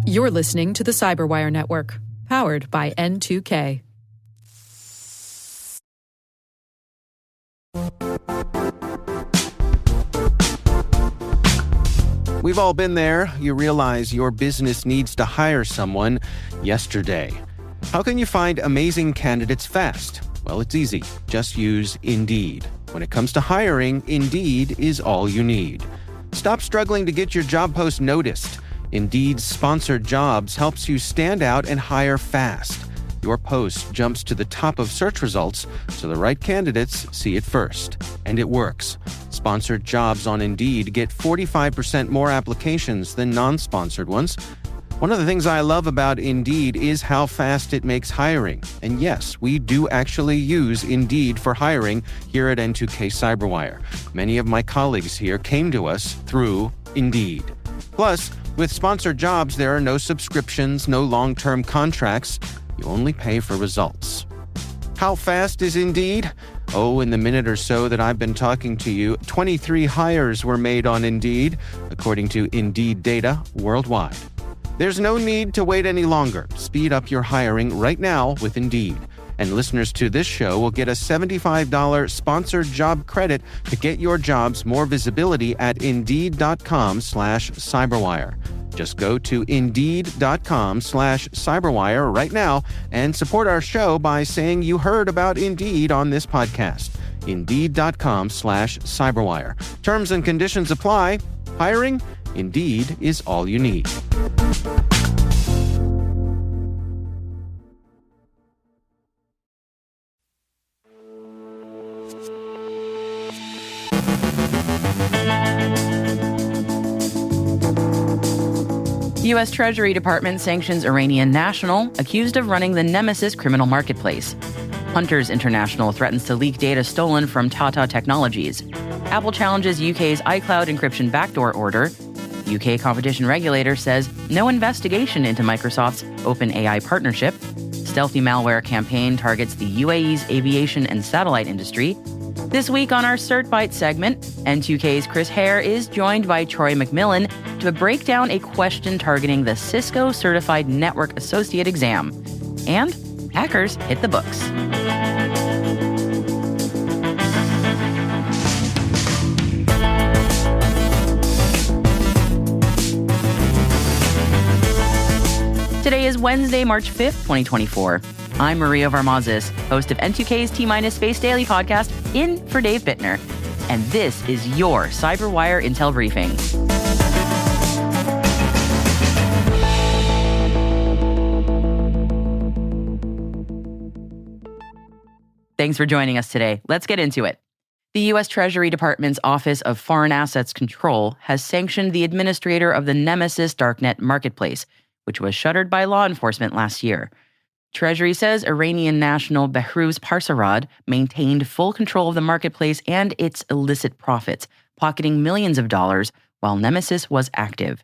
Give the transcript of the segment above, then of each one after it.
You're listening to the Cyberwire Network, powered by N2K. We've all been there. You realize your business needs to hire someone yesterday. How can you find amazing candidates fast? Well, it's easy. Just use Indeed. When it comes to hiring, Indeed is all you need. Stop struggling to get your job post noticed. Indeed's sponsored jobs helps you stand out and hire fast. Your post jumps to the top of search results so the right candidates see it first. And it works. Sponsored jobs on Indeed get 45% more applications than non-sponsored ones. One of the things I love about Indeed is how fast it makes hiring. And yes, we do actually use Indeed for hiring here at N2K Cyberwire. Many of my colleagues here came to us through Indeed. Plus, with sponsored jobs, there are no subscriptions, no long-term contracts. You only pay for results. How fast is Indeed? Oh, in the minute or so that I've been talking to you, 23 hires were made on Indeed, according to Indeed data worldwide. There's no need to wait any longer. Speed up your hiring right now with Indeed. And listeners to this show will get a $75 sponsored job credit to get your jobs more visibility at Indeed.com/Cyberwire. Just go to Indeed.com/Cyberwire right now and support our show by saying you heard about Indeed on this podcast. Indeed.com/Cyberwire. Terms and conditions apply. Hiring? Indeed is all you need. U.S. Treasury Department sanctions Iranian national accused of running the Nemesis criminal marketplace. Hunters International threatens to leak data stolen from Tata Technologies. Apple challenges UK's iCloud encryption backdoor order. UK competition regulator says no investigation into Microsoft's OpenAI partnership. Stealthy malware campaign targets the UAE's aviation and satellite industry. This week on our CertByte segment, N2K's Chris Hare is joined by Troy McMillan to break down a question targeting the Cisco Certified Network Associate exam. And hackers hit the books. Today is Wednesday, March 5th, 2024. I'm Maria Varmazis, host of N2K's T-Minus Space Daily podcast, in for Dave Bittner. And this is your Cyberwire Intel Briefing. Thanks for joining us today. Let's get into it. The U.S. Treasury Department's Office of Foreign Assets Control has sanctioned the administrator of the Nemesis darknet marketplace, which was shuttered by law enforcement last year. Treasury says Iranian national Behrouz Parsarad maintained full control of the marketplace and its illicit profits, pocketing millions of dollars while Nemesis was active.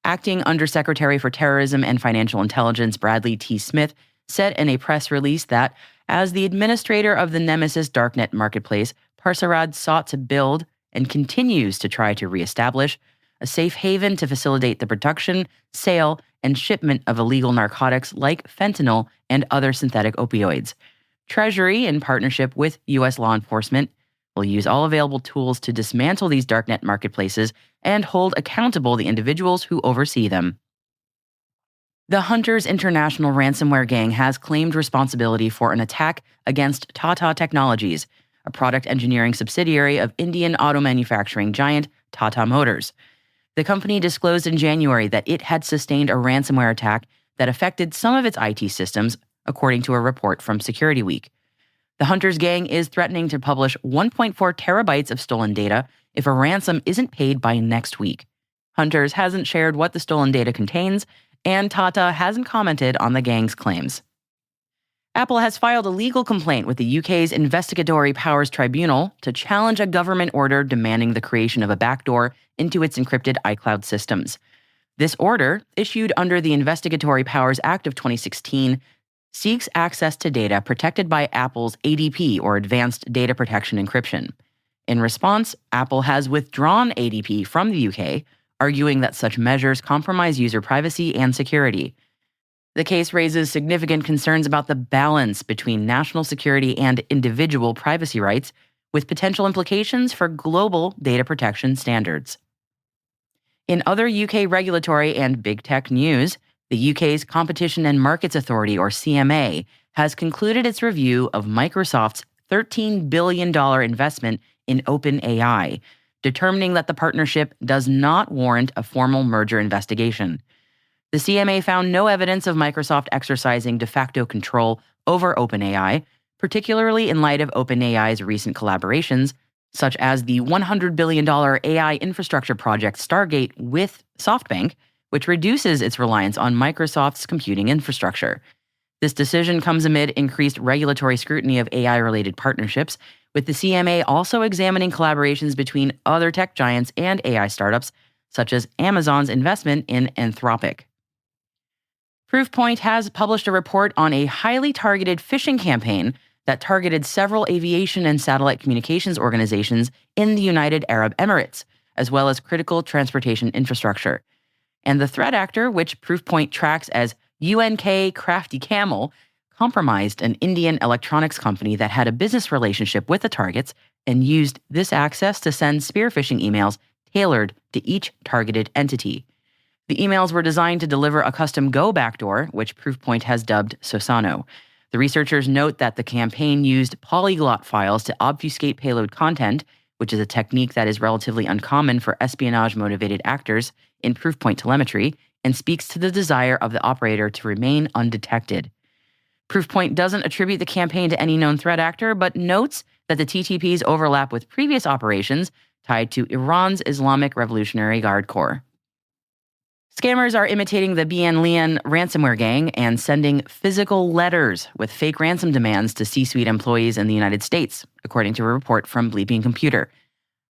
Acting Undersecretary for Terrorism and Financial Intelligence Bradley T. Smith said in a press release that, as the administrator of the Nemesis darknet marketplace, Parsarad sought to build and continues to try to reestablish a safe haven to facilitate the production, sale, and shipment of illegal narcotics like fentanyl and other synthetic opioids. Treasury, in partnership with U.S. law enforcement, will use all available tools to dismantle these darknet marketplaces and hold accountable the individuals who oversee them. The Hunters International ransomware gang has claimed responsibility for an attack against Tata Technologies, a product engineering subsidiary of Indian auto manufacturing giant Tata Motors. The company disclosed in January that it had sustained a ransomware attack that affected some of its IT systems, according to a report from Security Week. The Hunters gang is threatening to publish 1.4 terabytes of stolen data if a ransom isn't paid by next week. Hunters hasn't shared what the stolen data contains, and Tata hasn't commented on the gang's claims. Apple has filed a legal complaint with the UK's Investigatory Powers Tribunal to challenge a government order demanding the creation of a backdoor into its encrypted iCloud systems. This order, issued under the Investigatory Powers Act of 2016, seeks access to data protected by Apple's ADP, or Advanced Data Protection Encryption. In response, Apple has withdrawn ADP from the UK, arguing that such measures compromise user privacy and security. The case raises significant concerns about the balance between national security and individual privacy rights, with potential implications for global data protection standards. In other UK regulatory and big tech news, the UK's Competition and Markets Authority, or CMA, has concluded its review of Microsoft's $13 billion investment in OpenAI, determining that the partnership does not warrant a formal merger investigation. The CMA found no evidence of Microsoft exercising de facto control over OpenAI, particularly in light of OpenAI's recent collaborations, such as the $100 billion AI infrastructure project Stargate with SoftBank, which reduces its reliance on Microsoft's computing infrastructure. This decision comes amid increased regulatory scrutiny of AI-related partnerships, with the CMA also examining collaborations between other tech giants and AI startups, such as Amazon's investment in Anthropic. Proofpoint has published a report on a highly targeted phishing campaign that targeted several aviation and satellite communications organizations in the United Arab Emirates, as well as critical transportation infrastructure. And the threat actor, which Proofpoint tracks as UNK Crafty Camel, compromised an Indian electronics company that had a business relationship with the targets and used this access to send spear phishing emails tailored to each targeted entity. The emails were designed to deliver a custom Go backdoor, which Proofpoint has dubbed Sosano. The researchers note that the campaign used polyglot files to obfuscate payload content, which is a technique that is relatively uncommon for espionage-motivated actors in Proofpoint telemetry, and speaks to the desire of the operator to remain undetected. Proofpoint doesn't attribute the campaign to any known threat actor, but notes that the TTPs overlap with previous operations tied to Iran's Islamic Revolutionary Guard Corps. Scammers are imitating the Bien Lian ransomware gang and sending physical letters with fake ransom demands to C-suite employees in the United States, according to a report from Bleeping Computer.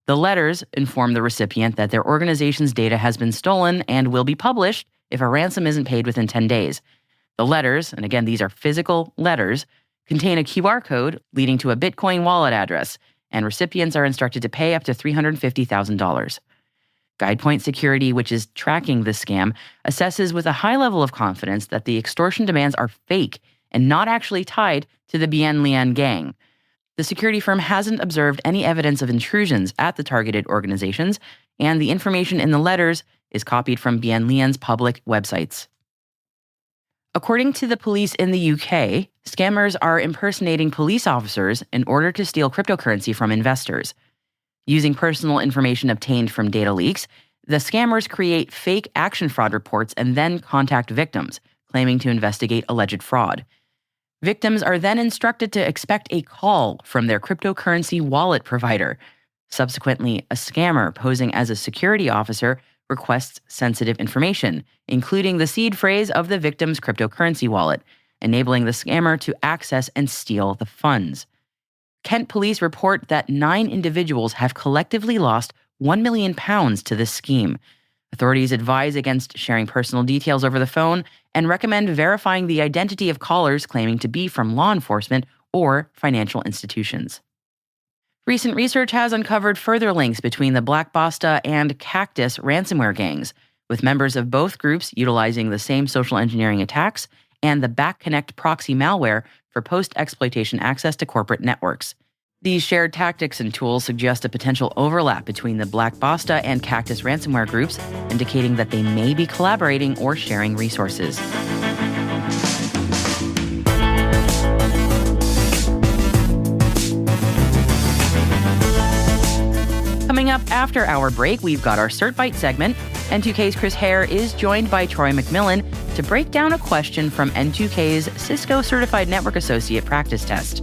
The letters inform the recipient that their organization's data has been stolen and will be published if a ransom isn't paid within 10 days. The letters, and again, these are physical letters, contain a QR code leading to a Bitcoin wallet address, and recipients are instructed to pay up to $350,000. GuidePoint Security, which is tracking this scam, assesses with a high level of confidence that the extortion demands are fake and not actually tied to the Bien Lian gang. The security firm hasn't observed any evidence of intrusions at the targeted organizations, and the information in the letters is copied from Bien Lian's public websites. According to the police in the UK, scammers are impersonating police officers in order to steal cryptocurrency from investors. Using personal information obtained from data leaks, the scammers create fake action fraud reports and then contact victims, claiming to investigate alleged fraud. Victims are then instructed to expect a call from their cryptocurrency wallet provider. Subsequently, a scammer posing as a security officer requests sensitive information, including the seed phrase of the victim's cryptocurrency wallet, enabling the scammer to access and steal the funds. Kent police report that 9 individuals have collectively lost £1 million to this scheme. Authorities advise against sharing personal details over the phone and recommend verifying the identity of callers claiming to be from law enforcement or financial institutions. Recent research has uncovered further links between the Black Basta and Cactus ransomware gangs, with members of both groups utilizing the same social engineering attacks and the BackConnect proxy malware for post-exploitation access to corporate networks. These shared tactics and tools suggest a potential overlap between the Black Basta and Cactus ransomware groups, indicating that they may be collaborating or sharing resources. Coming up after our break, we've got our CertByte segment. N2K's Chris Hare is joined by Troy McMillan to break down a question from N2K's Cisco Certified Network Associate practice test.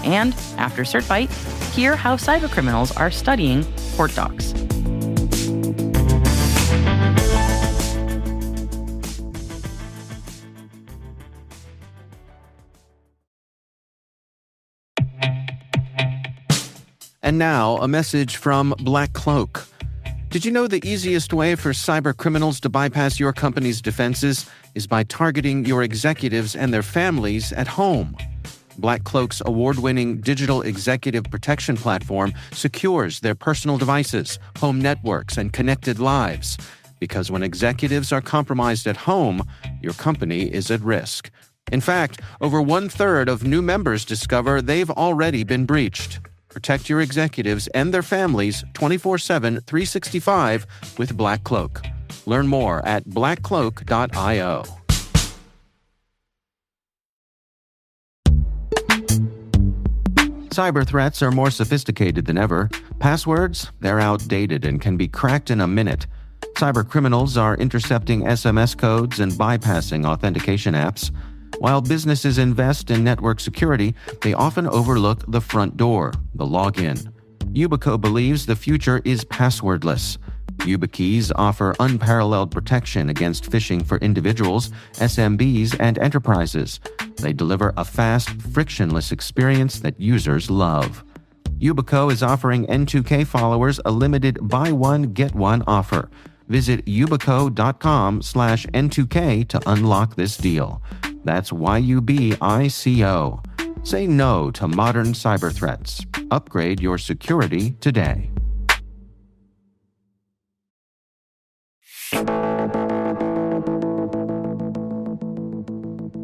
And after CertByte, hear how cybercriminals are studying court docs. And now, a message from Black Cloak. Did you know the easiest way for cyber criminals to bypass your company's defenses is by targeting your executives and their families at home? Black Cloak's award-winning digital executive protection platform secures their personal devices, home networks, and connected lives. Because when executives are compromised at home, your company is at risk. In fact, over 1/3 of new members discover they've already been breached. Protect your executives and their families 24/7, 365 with Black Cloak. Learn more at blackcloak.io. Cyber threats are more sophisticated than ever. Passwords, they're outdated and can be cracked in a minute. Cyber criminals are intercepting SMS codes and bypassing authentication apps. While businesses invest in network security, they often overlook the front door, the login. Yubico believes the future is passwordless. YubiKeys offer unparalleled protection against phishing for individuals, SMBs, and enterprises. They deliver a fast, frictionless experience that users love. Yubico is offering N2K followers a limited buy one, get one offer. Visit yubico.com/N2K to unlock this deal. That's YUBICO. Say no to modern cyber threats. Upgrade your security today.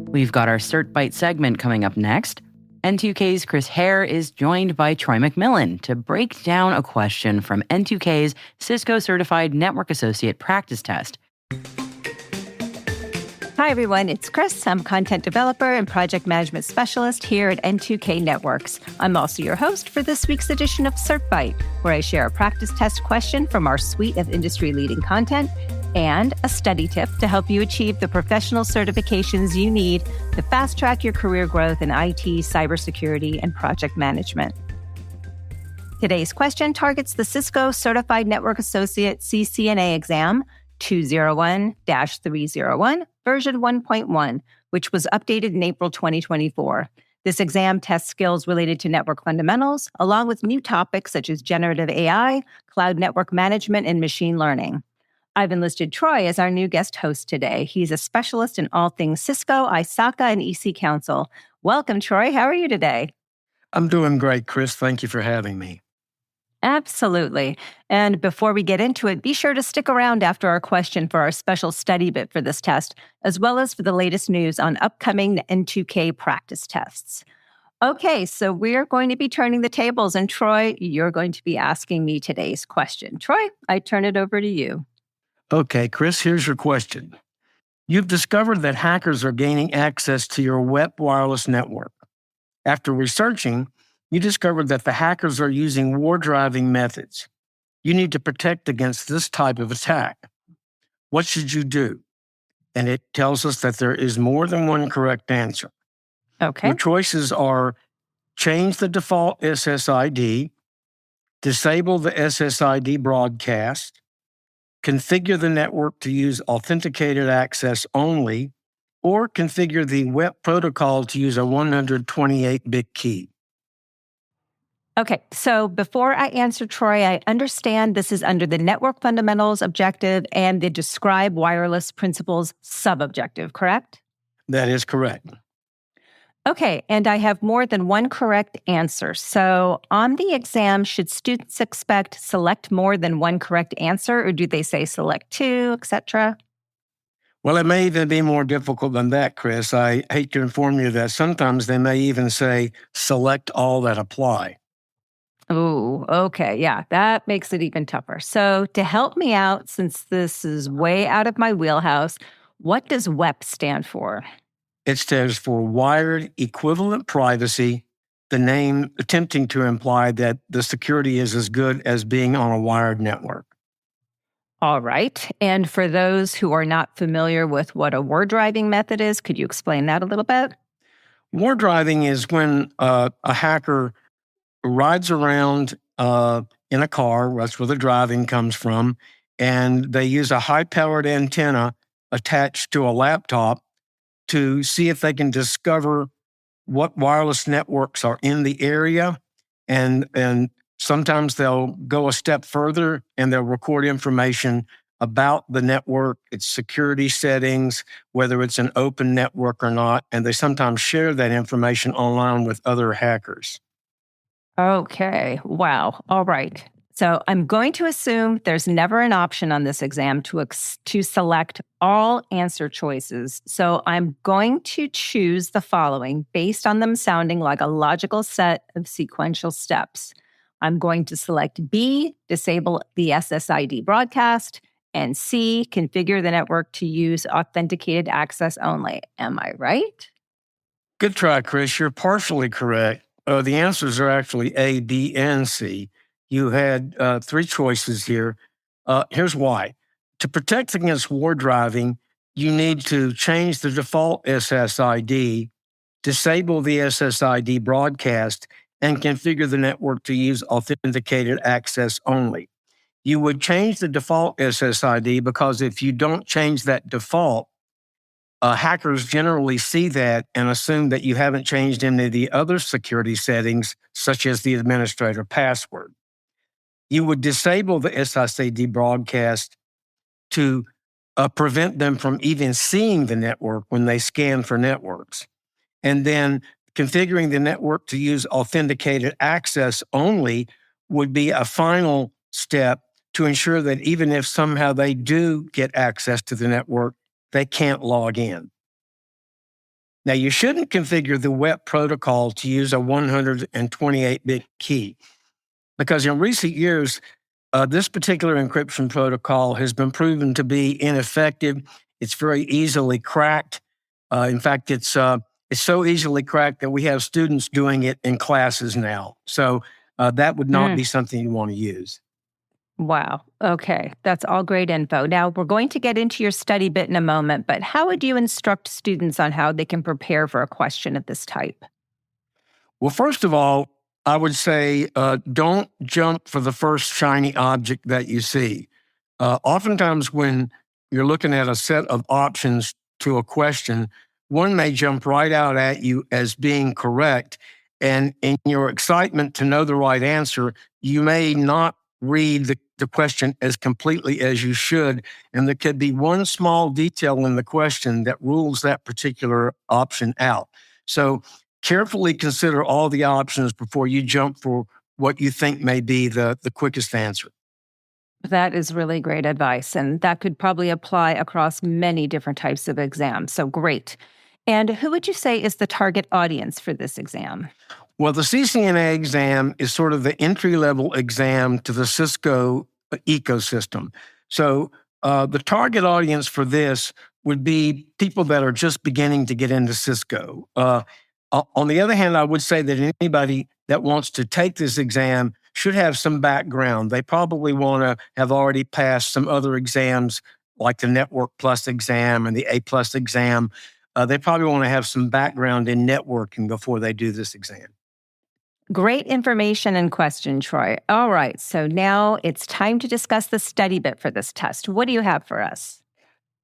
We've got our CertByte segment coming up next. N2K's Chris Hare is joined by Troy McMillan to break down a question from N2K's Cisco Certified Network Associate practice test. Hi, everyone. It's Chris. I'm a content developer and project management specialist here at N2K Networks. I'm also your host for this week's edition of CertByte, where I share a practice test question from our suite of industry-leading content and a study tip to help you achieve the professional certifications you need to fast-track your career growth in IT, cybersecurity, and project management. Today's question targets the Cisco Certified Network Associate CCNA exam 201-301, version 1.1, which was updated in April 2024. This exam tests skills related to network fundamentals, along with new topics such as generative AI, cloud network management, and machine learning. I've enlisted Troy as our new guest host today. He's a specialist in all things Cisco, ISACA, and EC Council. Welcome, Troy. How are you today? I'm doing great, Chris. Thank you for having me. Absolutely. And before we get into it, be sure to stick around after our question for our special study bit for this test, as well as for the latest news on upcoming N2K practice tests. Okay, so we're going to be turning the tables, and Troy, you're going to be asking me today's question. Troy, I turn it over to you. Okay, Chris, here's your question. You've discovered that hackers are gaining access to your web wireless network. After researching, you discovered that the hackers are using war-driving methods. You need to protect against this type of attack. What should you do? And it tells us that there is more than one correct answer. Okay. Your choices are change the default SSID, disable the SSID broadcast, configure the network to use authenticated access only, or configure the web protocol to use a 128-bit key. Okay, so before I answer, Troy, I understand this is under the Network Fundamentals objective and the Describe Wireless Principles sub-objective, correct? That is correct. Okay, and I have more than one correct answer. So on the exam, should students expect select more than one correct answer, or do they say select two, etc.? Well, it may even be more difficult than that, Chris. I hate to inform you that sometimes they may even say select all that apply. Oh, okay. Yeah, that makes it even tougher. So to help me out, since this is way out of my wheelhouse, what does WEP stand for? It stands for Wired Equivalent Privacy, the name attempting to imply that the security is as good as being on a wired network. All right. And for those who are not familiar with what a war driving method is, could you explain that a little bit? War driving is when a hacker rides around in a car, that's where the driving comes from, and they use a high-powered antenna attached to a laptop to see if they can discover what wireless networks are in the area. And sometimes they'll go a step further and they'll record information about the network, its security settings, whether it's an open network or not, and they sometimes share that information online with other hackers. Okay. Wow. All right. So I'm going to assume there's never an option on this exam to select all answer choices. So I'm going to choose the following based on them sounding like a logical set of sequential steps. I'm going to select B, disable the SSID broadcast, and C, configure the network to use authenticated access only. Am I right? Good try, Chris. You're partially correct. The answers are actually A, B, and C. You had 3 choices here. Here's why. To protect against war driving, you need to change the default SSID, disable the SSID broadcast, and configure the network to use authenticated access only. You would change the default SSID because if you don't change that default, hackers generally see that and assume that you haven't changed any of the other security settings, such as the administrator password. You would disable the SSID broadcast to prevent them from even seeing the network when they scan for networks. And then configuring the network to use authenticated access only would be a final step to ensure that even if somehow they do get access to the network, they can't log in. Now, you shouldn't configure the web protocol to use a 128-bit key because in recent years, this particular encryption protocol has been proven to be ineffective. It's very easily cracked. In fact, it's so easily cracked that we have students doing it in classes now. So that would not be something you want to use. Wow. Okay. That's all great info. Now, we're going to get into your study bit in a moment, but how would you instruct students on how they can prepare for a question of this type? Well, first of all, I would say don't jump for the first shiny object that you see. Oftentimes when you're looking at a set of options to a question, one may jump right out at you as being correct. And in your excitement to know the right answer, you may not read the question as completely as you should. And there could be one small detail in the question that rules that particular option out. So carefully consider all the options before you jump for what you think may be the quickest answer. That is really great advice. And that could probably apply across many different types of exams. So great. And who would you say is the target audience for this exam? Well, the CCNA exam is sort of the entry-level exam to the Cisco ecosystem. So the target audience for this would be people that are just beginning to get into Cisco. On the other hand, I would say that anybody that wants to take this exam should have some background. They probably want to have already passed some other exams like the Network Plus exam and the A Plus exam. They probably want to have some background in networking before they do this exam. Great information and question, Troy. All right, so now it's time to discuss the study bit for this test. What do you have for us?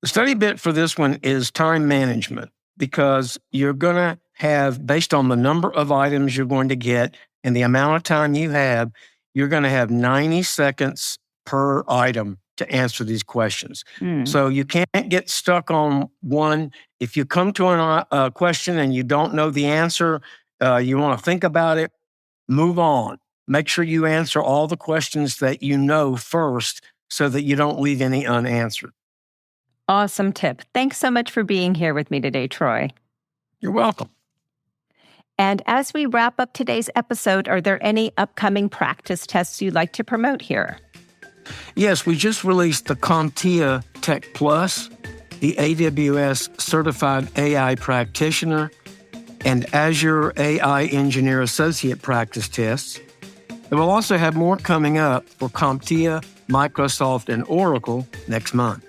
The study bit for this one is time management because you're going to have, based on the number of items you're going to get and the amount of time you have, you're going to have 90 seconds per item to answer these questions. So you can't get stuck on one. If you come to a question and you don't know the answer, you want to think about it, move on. Make sure you answer all the questions that you know first so that you don't leave any unanswered. Awesome tip. Thanks so much for being here with me today, Troy. You're welcome. And as we wrap up today's episode, are there any upcoming practice tests you'd like to promote here? Yes, we just released the CompTIA Tech Plus, the AWS Certified AI Practitioner, and Azure AI Engineer Associate practice tests. And we'll also have more coming up for CompTIA, Microsoft, and Oracle next month.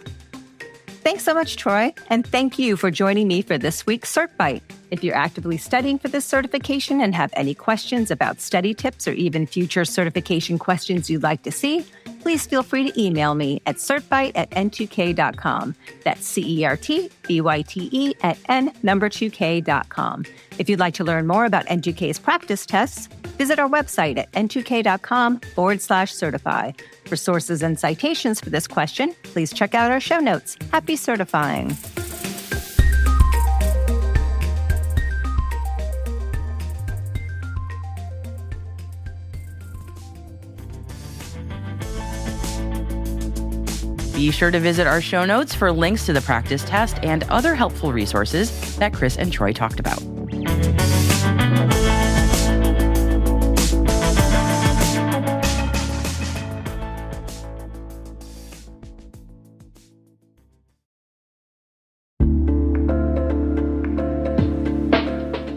Thanks so much, Troy. And thank you for joining me for this week's CertByte. If you're actively studying for this certification and have any questions about study tips or even future certification questions you'd like to see, please feel free to email me at certbyte@n2k.com. That's CERTBYTE@n2k.com. If you'd like to learn more about N2K's practice tests, Visit our website at n2k.com/certify. For sources and citations for this question, please check out our show notes. Happy certifying. Be sure to visit our show notes for links to the practice test and other helpful resources that Chris and Troy talked about.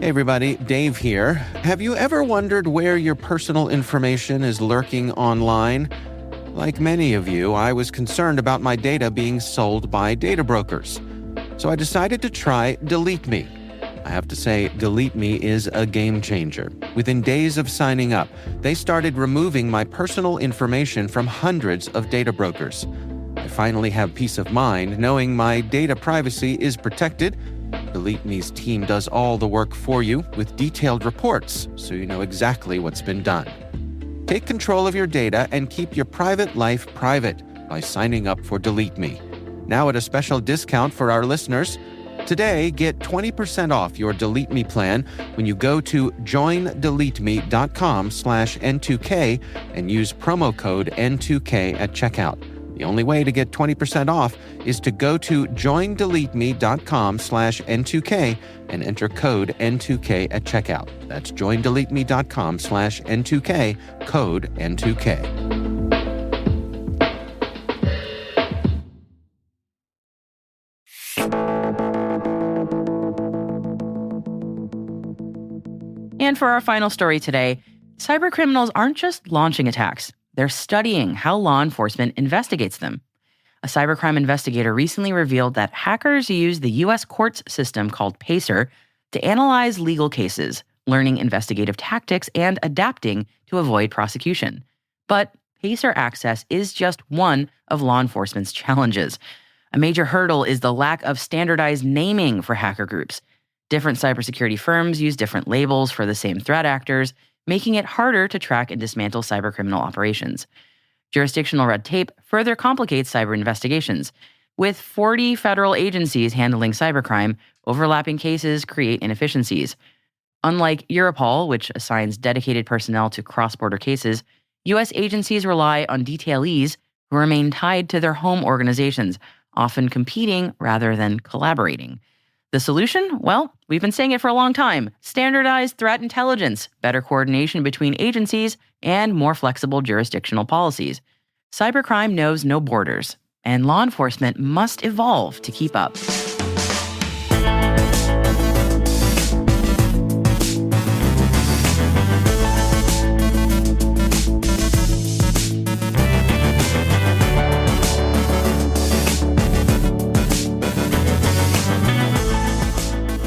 Hey everybody, Dave here. Have you ever wondered where your personal information is lurking online? Like many of you, I was concerned about my data being sold by data brokers. So I decided to try DeleteMe. I have to say, DeleteMe is a game changer. Within days of signing up, they started removing my personal information from hundreds of data brokers. I finally have peace of mind knowing my data privacy is protected. DeleteMe's team does all the work for you with detailed reports, so you know exactly what's been done. Take control of your data and keep your private life private by signing up for DeleteMe. Now at a special discount for our listeners. Today, get 20% off your DeleteMe plan when you go to joindeleteme.com/N2K and use promo code N2K at checkout. The only way to get 20% off is to go to joindeleteme.com/N2K and enter code N2K at checkout. That's joindeleteme.com/N2K, code N2K. And for our final story today, cybercriminals aren't just launching attacks. They're studying how law enforcement investigates them. A cybercrime investigator recently revealed that hackers use the U.S. courts system called PACER to analyze legal cases, learning investigative tactics, and adapting to avoid prosecution. But PACER access is just one of law enforcement's challenges. A major hurdle is the lack of standardized naming for hacker groups. Different cybersecurity firms use different labels for the same threat actors, making it harder to track and dismantle cybercriminal operations. Jurisdictional red tape further complicates cyber investigations. With 40 federal agencies handling cybercrime, overlapping cases create inefficiencies. Unlike Europol, which assigns dedicated personnel to cross-border cases, U.S. agencies rely on detailees who remain tied to their home organizations, often competing rather than collaborating. The solution? Well, we've been saying it for a long time. Standardized threat intelligence, better coordination between agencies, and more flexible jurisdictional policies. Cybercrime knows no borders, and law enforcement must evolve to keep up.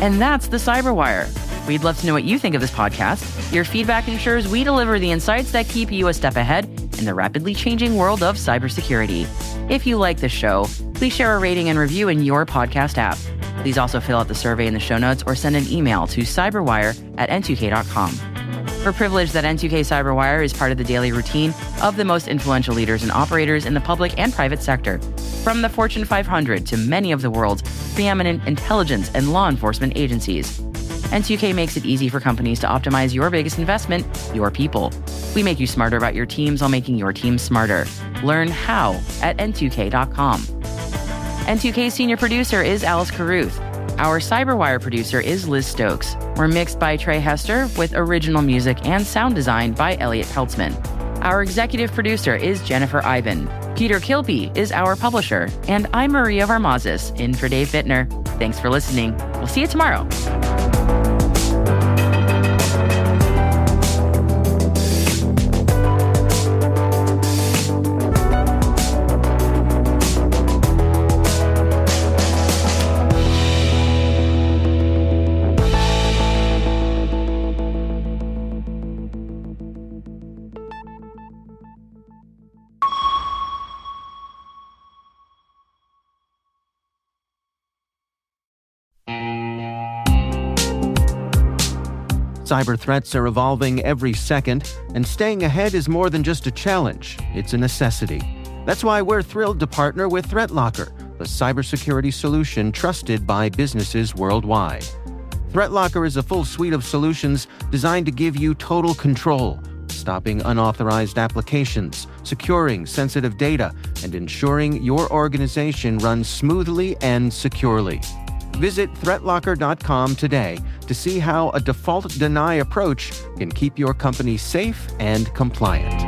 And that's the Cyberwire. We'd love to know what you think of this podcast. Your feedback ensures we deliver the insights that keep you a step ahead in the rapidly changing world of cybersecurity. If you like this show, please share a rating and review in your podcast app. Please also fill out the survey in the show notes or send an email to cyberwire@n2k.com. We're privileged that N2K Cyberwire is part of the daily routine of the most influential leaders and operators in the public and private sector, from the Fortune 500 to many of the world's preeminent intelligence and law enforcement agencies. N2K makes it easy for companies to optimize your biggest investment, your people. We make you smarter about your teams while making your team smarter. Learn how at n2k.com. N2K's senior producer is Alice Carruth. Our Cyberwire producer is Liz Stokes. We're mixed by Trey Hester with original music and sound design by Elliot Peltzman. Our executive producer is Jennifer Iben. Peter Kilby is our publisher. And I'm Maria Varmazis, in for Dave Bittner. Thanks for listening. We'll see you tomorrow. Cyber threats are evolving every second, and staying ahead is more than just a challenge, it's a necessity. That's why we're thrilled to partner with ThreatLocker, the cybersecurity solution trusted by businesses worldwide. ThreatLocker is a full suite of solutions designed to give you total control, stopping unauthorized applications, securing sensitive data, and ensuring your organization runs smoothly and securely. Visit threatlocker.com today to see how a default deny approach can keep your company safe and compliant.